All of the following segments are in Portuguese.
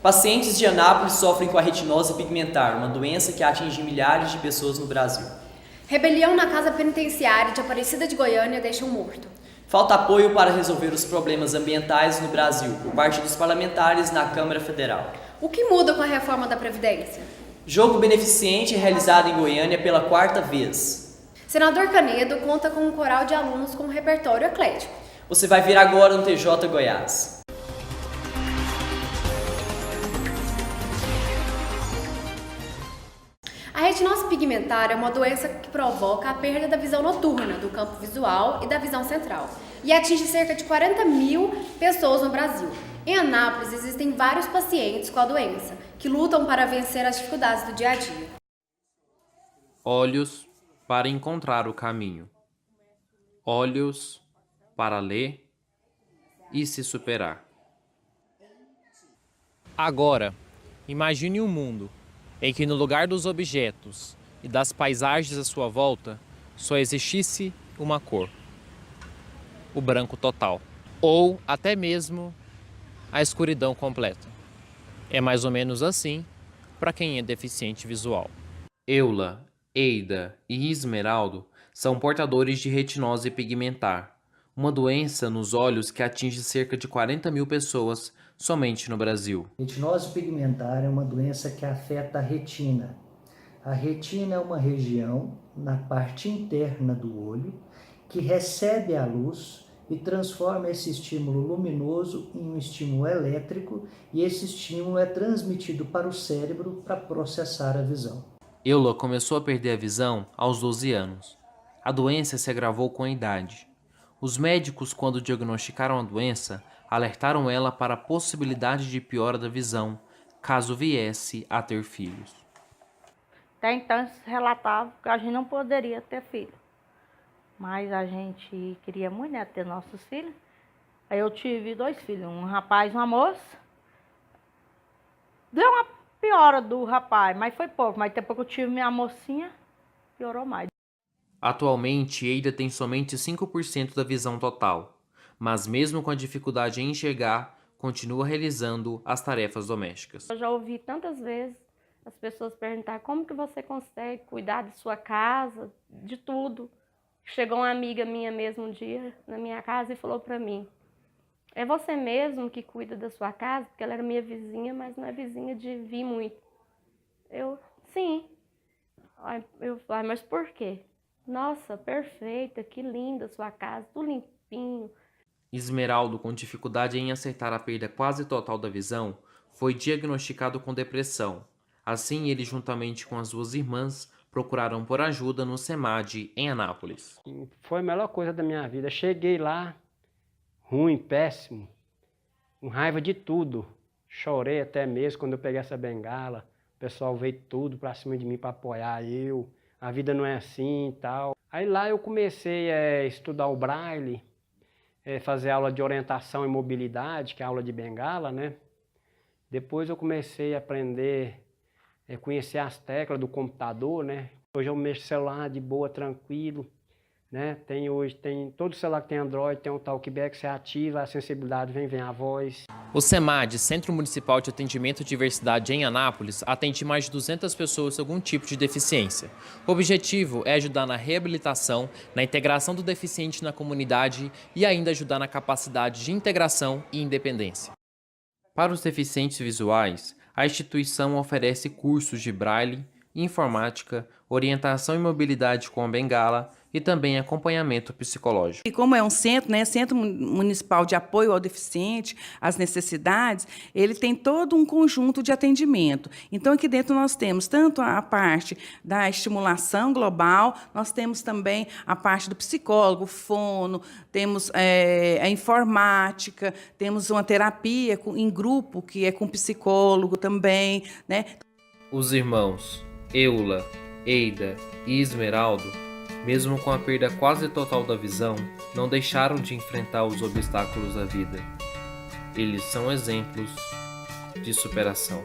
Pacientes de Anápolis sofrem com a retinose pigmentar, uma doença que atinge milhares de pessoas no Brasil. Rebelião na casa penitenciária de Aparecida de Goiânia deixa um morto. Falta apoio para resolver os problemas ambientais no Brasil, por parte dos parlamentares na Câmara Federal. O que muda com a reforma da Previdência? Jogo beneficente realizado em Goiânia pela 4ª vez. Senador Canedo conta com um coral de alunos com repertório eclético. Você vai ver agora no TJ Goiás. A retinose pigmentar é uma doença que provoca a perda da visão noturna, do campo visual e da visão central, e atinge cerca de 40 mil pessoas no Brasil. Em Anápolis existem vários pacientes com a doença, que lutam para vencer as dificuldades do dia a dia. Olhos para encontrar o caminho. Olhos para ler e se superar. Agora, imagine um mundo em que no lugar dos objetos e das paisagens à sua volta só existisse uma cor, o branco total, ou até mesmo a escuridão completa. É mais ou menos assim para quem é deficiente visual. Eula, Eida e Esmeraldo são portadores de retinose pigmentar, uma doença nos olhos que atinge cerca de 40 mil pessoas somente no Brasil. Retinose pigmentar é uma doença que afeta a retina. A retina é uma região na parte interna do olho que recebe a luz e transforma esse estímulo luminoso em um estímulo elétrico, e esse estímulo é transmitido para o cérebro para processar a visão. Eula começou a perder a visão aos 12 anos. A doença se agravou com a idade. Os médicos, quando diagnosticaram a doença, alertaram ela para a possibilidade de piora da visão, caso viesse a ter filhos. Até então se relatava que a gente não poderia ter filho. Mas a gente queria muito, né, ter nossos filhos. Aí eu tive 2 filhos, um rapaz e uma moça. Deu uma piora do rapaz, mas foi pouco. Mas depois que eu tive minha mocinha, piorou mais. Atualmente, Eida tem somente 5% da visão total, mas mesmo com a dificuldade em enxergar, continua realizando as tarefas domésticas. Eu já ouvi tantas vezes as pessoas perguntar como que você consegue cuidar de sua casa, de tudo. Chegou uma amiga minha mesmo um dia na minha casa e falou para mim: é você mesmo que cuida da sua casa? Porque ela era minha vizinha, mas não é vizinha de vir muito. Eu, sim. Eu falei, mas por quê? Nossa, perfeita, que linda a sua casa, tudo limpinho. Esmeraldo, com dificuldade em aceitar a perda quase total da visão, foi diagnosticado com depressão. Assim, ele, juntamente com as 2 irmãs, procuraram por ajuda no SEMAD, em Anápolis. Foi a melhor coisa da minha vida. Cheguei lá, ruim, péssimo, com raiva de tudo. Chorei até mesmo quando eu peguei essa bengala. O pessoal veio tudo pra cima de mim para apoiar eu. A vida não é assim e tal. Aí lá eu comecei a estudar o Braille, fazer aula de orientação e mobilidade, que é aula de bengala, né? Depois eu comecei a aprender, conhecer as teclas do computador, né? Hoje eu mexo celular de boa, tranquilo, né? Todo celular que tem Android, tem um talkback, você ativa, a sensibilidade vem a voz. O SEMAD, Centro Municipal de Atendimento à Diversidade em Anápolis, atende mais de 200 pessoas com algum tipo de deficiência. O objetivo é ajudar na reabilitação, na integração do deficiente na comunidade e ainda ajudar na capacidade de integração e independência. Para os deficientes visuais, a instituição oferece cursos de Braille, informática, orientação e mobilidade com a bengala e também acompanhamento psicológico. E como é um centro, né, Centro Municipal de Apoio ao Deficiente, às necessidades, ele tem todo um conjunto de atendimento. Então, aqui dentro nós temos tanto a parte da estimulação global, nós temos também a parte do psicólogo, fono, temos a informática, temos uma terapia em grupo, que é com psicólogo também, né? Os irmãos Eula, Eida e Esmeraldo, mesmo com a perda quase total da visão, não deixaram de enfrentar os obstáculos da vida. Eles são exemplos de superação.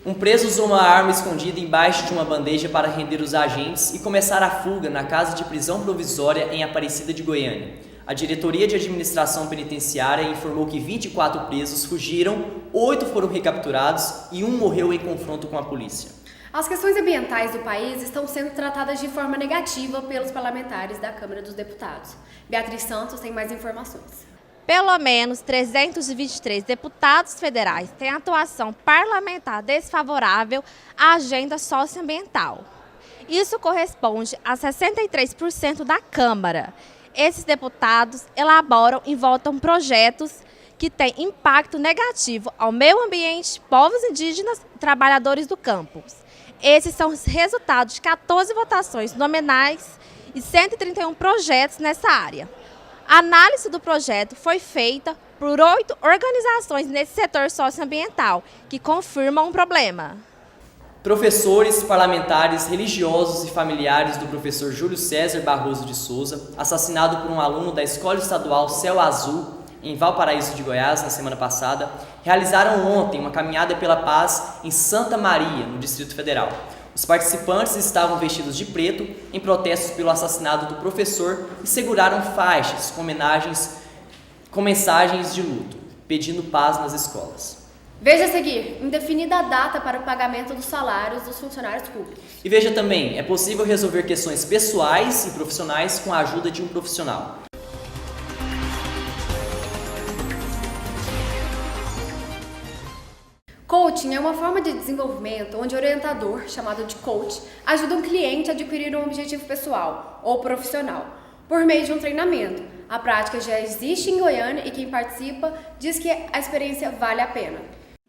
Um preso usou uma arma escondida embaixo de uma bandeja para render os agentes e começar a fuga na casa de prisão provisória em Aparecida de Goiânia. A Diretoria de Administração Penitenciária informou que 24 presos fugiram, 8 foram recapturados e 1 morreu em confronto com a polícia. As questões ambientais do país estão sendo tratadas de forma negativa pelos parlamentares da Câmara dos Deputados. Beatriz Santos tem mais informações. Pelo menos 323 deputados federais têm atuação parlamentar desfavorável à agenda socioambiental. Isso corresponde a 63% da Câmara. Esses deputados elaboram e votam projetos que têm impacto negativo ao meio ambiente, povos indígenas e trabalhadores do campo. Esses são os resultados de 14 votações nominais e 131 projetos nessa área. A análise do projeto foi feita por 8 organizações nesse setor socioambiental, que confirmam o problema. Professores, parlamentares, religiosos e familiares do professor Júlio César Barroso de Souza, assassinado por um aluno da Escola Estadual Céu Azul, em Valparaíso de Goiás, na semana passada, realizaram ontem uma caminhada pela paz em Santa Maria, no Distrito Federal. Os participantes estavam vestidos de preto em protestos pelo assassinato do professor e seguraram faixas com mensagens de luto, pedindo paz nas escolas. Veja a seguir, indefinida a data para o pagamento dos salários dos funcionários públicos. E veja também, é possível resolver questões pessoais e profissionais com a ajuda de um profissional. Coaching é uma forma de desenvolvimento onde o orientador, chamado de coach, ajuda um cliente a adquirir um objetivo pessoal ou profissional, por meio de um treinamento. A prática já existe em Goiânia e quem participa diz que a experiência vale a pena.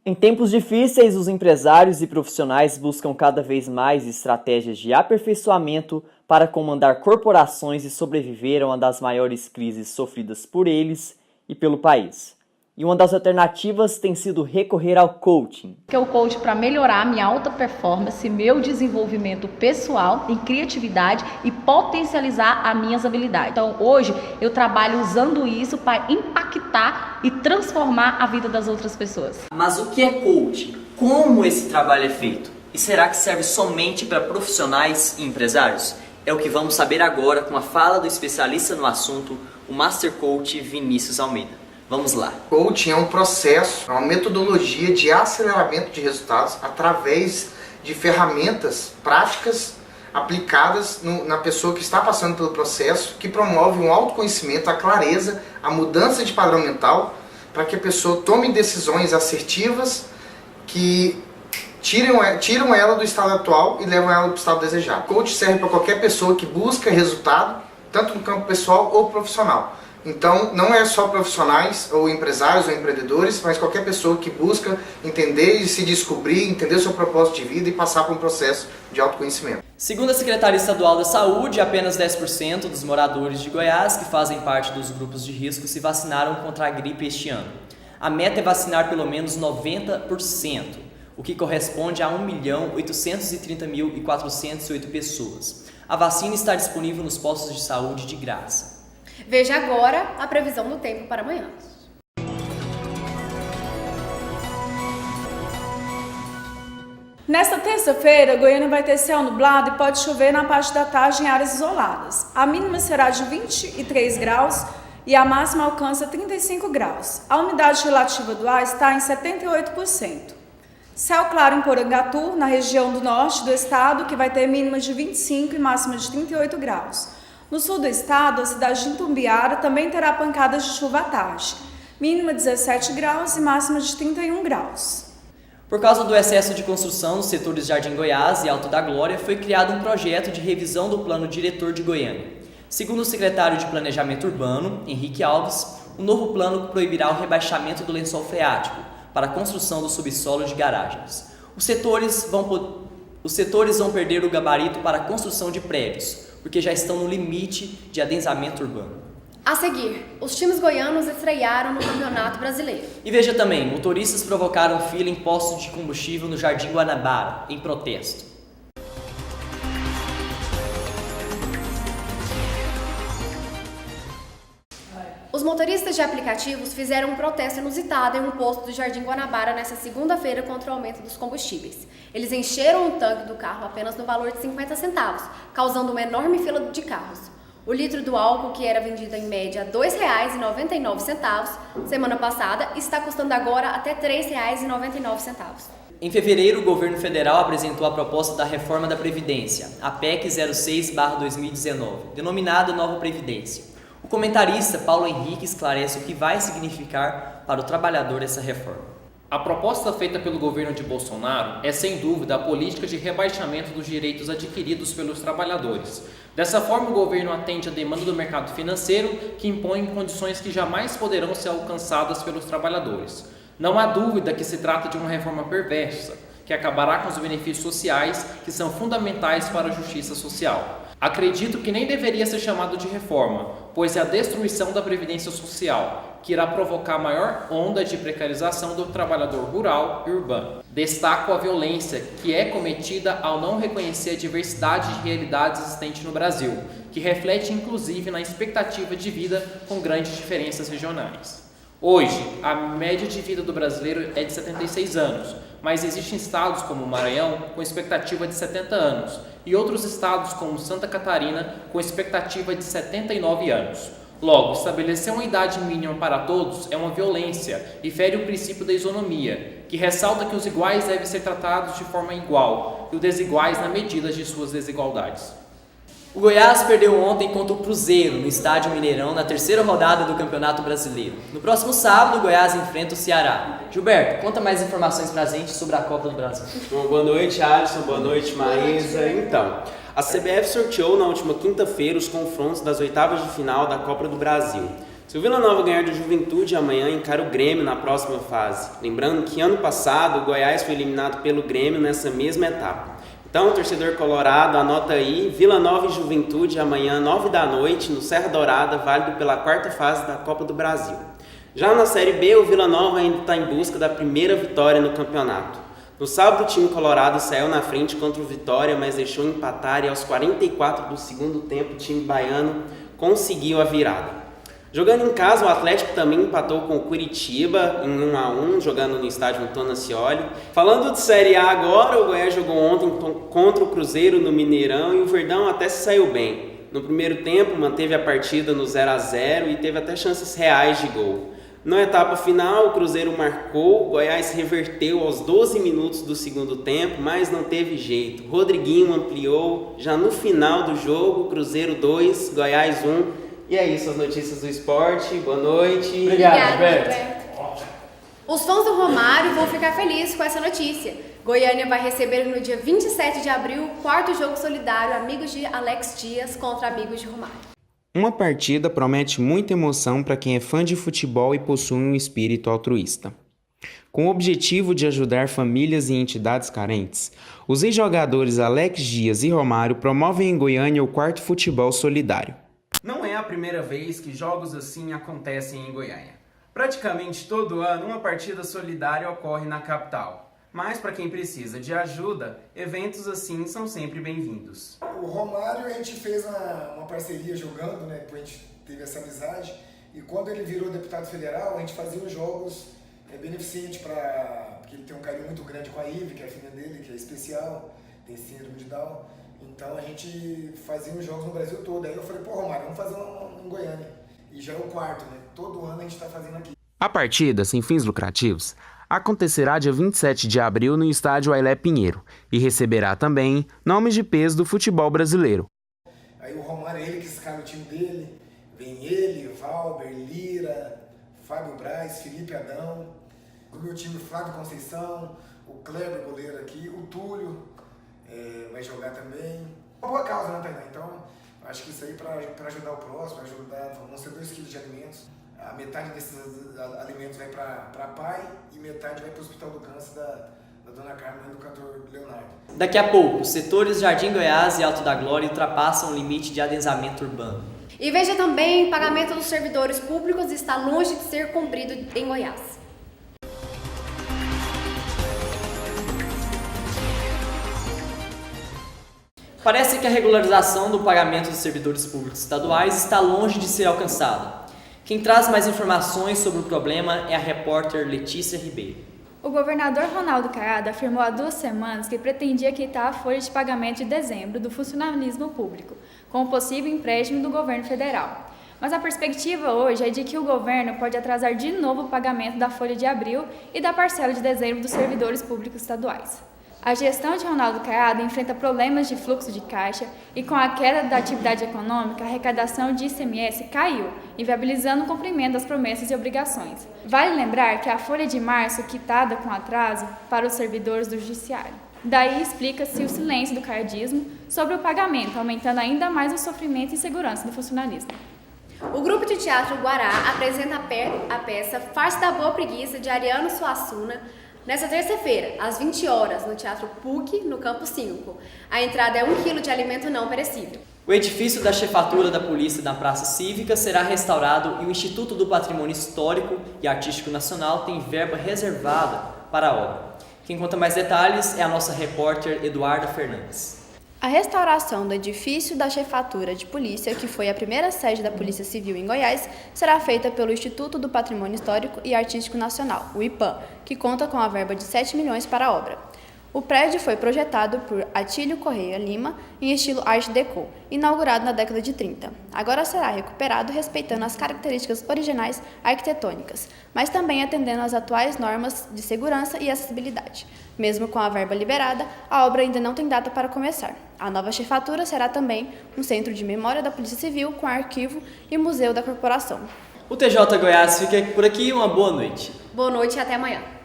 Em tempos difíceis, os empresários e profissionais buscam cada vez mais estratégias de aperfeiçoamento para comandar corporações e sobreviver a uma das maiores crises sofridas por eles e pelo país. E uma das alternativas tem sido recorrer ao coaching. Que é o coaching para melhorar minha alta performance, meu desenvolvimento pessoal em criatividade e potencializar as minhas habilidades. Então hoje eu trabalho usando isso para impactar e transformar a vida das outras pessoas. Mas o que é coaching? Como esse trabalho é feito? E será que serve somente para profissionais e empresários? É o que vamos saber agora com a fala do especialista no assunto, o Master Coach Vinícius Almeida. Vamos lá. Coaching é um processo, é uma metodologia de aceleramento de resultados através de ferramentas práticas aplicadas na pessoa que está passando pelo processo, que promove um autoconhecimento, a clareza, a mudança de padrão mental, para que a pessoa tome decisões assertivas que tiram ela do estado atual e levam ela para o estado desejado. Coaching serve para qualquer pessoa que busca resultado, tanto no campo pessoal ou profissional. Então, não é só profissionais, ou empresários, ou empreendedores, mas qualquer pessoa que busca entender e se descobrir, entender o seu propósito de vida e passar por um processo de autoconhecimento. Segundo a Secretaria Estadual da Saúde, apenas 10% dos moradores de Goiás que fazem parte dos grupos de risco se vacinaram contra a gripe este ano. A meta é vacinar pelo menos 90%, o que corresponde a 1.830.408 pessoas. A vacina está disponível nos postos de saúde de graça. Veja agora a previsão do tempo para amanhã. Nesta terça-feira, Goiânia vai ter céu nublado e pode chover na parte da tarde em áreas isoladas. A mínima será de 23 graus e a máxima alcança 35 graus. A umidade relativa do ar está em 78%. Céu claro em Porangatu, na região do norte do estado, que vai ter mínima de 25 e máxima de 38 graus. No sul do estado, a cidade de Itumbiara também terá pancadas de chuva à tarde. Mínima 17 graus e máxima de 31 graus. Por causa do excesso de construção nos setores Jardim Goiás e Alto da Glória, foi criado um projeto de revisão do Plano Diretor de Goiânia. Segundo o secretário de Planejamento Urbano, Henrique Alves, o novo plano proibirá o rebaixamento do lençol freático para a construção do subsolo de garagens. Os setores vão perder o gabarito para a construção de prédios, porque já estão no limite de adensamento urbano. A seguir, os times goianos estrearam no Campeonato Brasileiro. E veja também, motoristas provocaram fila em postos de combustível no Jardim Guanabara, em protesto. Os motoristas de aplicativos fizeram um protesto inusitado em um posto do Jardim Guanabara nesta segunda-feira contra o aumento dos combustíveis. Eles encheram o tanque do carro apenas no valor de 50 centavos, causando uma enorme fila de carros. O litro do álcool, que era vendido em média R$ 2,99 semana passada, está custando agora até R$ 3,99. Em fevereiro, o governo federal apresentou a proposta da reforma da Previdência, a PEC 06/2019, denominada Nova Previdência. O comentarista Paulo Henrique esclarece o que vai significar para o trabalhador essa reforma. A proposta feita pelo governo de Bolsonaro é, sem dúvida, a política de rebaixamento dos direitos adquiridos pelos trabalhadores. Dessa forma, o governo atende à demanda do mercado financeiro, que impõe condições que jamais poderão ser alcançadas pelos trabalhadores. Não há dúvida que se trata de uma reforma perversa, que acabará com os benefícios sociais que são fundamentais para a justiça social. Acredito que nem deveria ser chamado de reforma, pois é a destruição da Previdência Social, que irá provocar maior onda de precarização do trabalhador rural e urbano. Destaco a violência que é cometida ao não reconhecer a diversidade de realidades existentes no Brasil, que reflete inclusive na expectativa de vida com grandes diferenças regionais. Hoje, a média de vida do brasileiro é de 76 anos, mas existem estados como o Maranhão com expectativa de 70 anos e outros estados como Santa Catarina com expectativa de 79 anos. Logo, estabelecer uma idade mínima para todos é uma violência e fere o princípio da isonomia, que ressalta que os iguais devem ser tratados de forma igual e os desiguais na medida de suas desigualdades. O Goiás perdeu ontem contra o Cruzeiro, no estádio Mineirão, na terceira rodada do Campeonato Brasileiro. No próximo sábado, o Goiás enfrenta o Ceará. Gilberto, conta mais informações pra gente sobre a Copa do Brasil. Bom, boa noite, Alisson. Boa noite, Maísa. Então, a CBF sorteou na última quinta-feira os confrontos das oitavas de final da Copa do Brasil. Se o Vila Nova ganhar do Juventude, amanhã encara o Grêmio na próxima fase. Lembrando que ano passado o Goiás foi eliminado pelo Grêmio nessa mesma etapa. Então, torcedor colorado, anota aí, Vila Nova e Juventude, amanhã, 9 da noite, no Serra Dourada, válido pela quarta fase da Copa do Brasil. Já na Série B, o Vila Nova ainda está em busca da primeira vitória no campeonato. No sábado, o time colorado saiu na frente contra o Vitória, mas deixou empatar e aos 44 do segundo tempo, o time baiano conseguiu a virada. Jogando em casa, o Atlético também empatou com o Curitiba em 1-1, jogando no estádio Antônio Ascioli. Falando de Série A agora, o Goiás jogou ontem contra o Cruzeiro no Mineirão e o Verdão até se saiu bem. No primeiro tempo, manteve a partida no 0-0 e teve até chances reais de gol. Na etapa final, o Cruzeiro marcou, o Goiás reverteu aos 12 minutos do segundo tempo, mas não teve jeito. Rodriguinho ampliou, já no final do jogo, Cruzeiro 2, Goiás 1. E é isso, as notícias do esporte. Boa noite. Obrigado, Gilberto. Os fãs do Romário vão ficar felizes com essa notícia. Goiânia vai receber no dia 27 de abril o quarto jogo solidário Amigos de Alex Dias contra Amigos de Romário. Uma partida promete muita emoção para quem é fã de futebol e possui um espírito altruísta. Com o objetivo de ajudar famílias e entidades carentes, os ex-jogadores Alex Dias e Romário promovem em Goiânia o quarto futebol solidário. Não é a primeira vez que jogos assim acontecem em Goiânia. Praticamente todo ano uma partida solidária ocorre na capital. Mas para quem precisa de ajuda, eventos assim são sempre bem-vindos. O Romário, a gente fez uma parceria jogando, né? Depois a gente teve essa amizade. E quando ele virou deputado federal, a gente fazia os jogos beneficentes porque ele tem um carinho muito grande com a Ive, que é a filha dele, que é especial, tem síndrome de Down. Então a gente fazia os jogos no Brasil todo. Aí eu falei, pô, Romário, vamos fazer um em Goiânia. E já é o quarto, né? Todo ano a gente está fazendo aqui. A partida, sem fins lucrativos, acontecerá dia 27 de abril no estádio Ailé Pinheiro e receberá também nomes de peso do futebol brasileiro. Aí o Romário, ele que escala o time dele, vem ele, Valber, Lira, Fábio Braz, Felipe Adão, o meu time Flávio Conceição, o Kleber, goleiro aqui, o Túlio vai jogar também. Uma boa causa, né, Tainá? Então, acho que isso aí para ajudar o próximo, vão ser 2 quilos de alimentos. A metade desses alimentos vai para pai e metade vai para o Hospital do Câncer da Dona Carmen e do cantor Leonardo. Daqui a pouco, os setores Jardim Goiás e Alto da Glória ultrapassam o limite de adensamento urbano. E veja também, o pagamento dos servidores públicos está longe de ser cumprido em Goiás. Parece que a regularização do pagamento dos servidores públicos estaduais está longe de ser alcançada. Quem traz mais informações sobre o problema é a repórter Letícia Ribeiro. O governador Ronaldo Caiado afirmou há 2 semanas que pretendia quitar a folha de pagamento de dezembro do funcionalismo público. com o possível empréstimo do governo federal. Mas a perspectiva hoje é de que o governo pode atrasar de novo o pagamento da folha de abril e da parcela de dezembro dos servidores públicos estaduais. A gestão de Ronaldo Caiado enfrenta problemas de fluxo de caixa e, com a queda da atividade econômica, a arrecadação de ICMS caiu, inviabilizando o cumprimento das promessas e obrigações. Vale lembrar que a folha de março quitada com atraso para os servidores do Judiciário. Daí explica-se o silêncio do caiadismo sobre o pagamento, aumentando ainda mais o sofrimento e insegurança do funcionalismo. O grupo de teatro Guará apresenta a peça Farsa da Boa Preguiça, de Ariano Suassuna, nesta terça-feira, às 20 horas, no Teatro PUC, no Campo 5. A entrada é 1 quilo de alimento não perecível. O edifício da Chefatura da Polícia da Praça Cívica será restaurado e o Instituto do Patrimônio Histórico e Artístico Nacional tem verba reservada para a obra. Quem conta mais detalhes é a nossa repórter Eduarda Fernandes. A restauração do edifício da Chefatura de Polícia, que foi a primeira sede da Polícia Civil em Goiás, será feita pelo Instituto do Patrimônio Histórico e Artístico Nacional, o IPAN, que conta com a verba de 7 milhões para a obra. O prédio foi projetado por Atílio Correia Lima em estilo Art Deco, inaugurado na década de 30. Agora será recuperado respeitando as características originais arquitetônicas, mas também atendendo às atuais normas de segurança e acessibilidade. Mesmo com a verba liberada, a obra ainda não tem data para começar. A nova chefatura será também um centro de memória da Polícia Civil com arquivo e museu da corporação. O TJ Goiás fica por aqui, uma boa noite. Boa noite e até amanhã.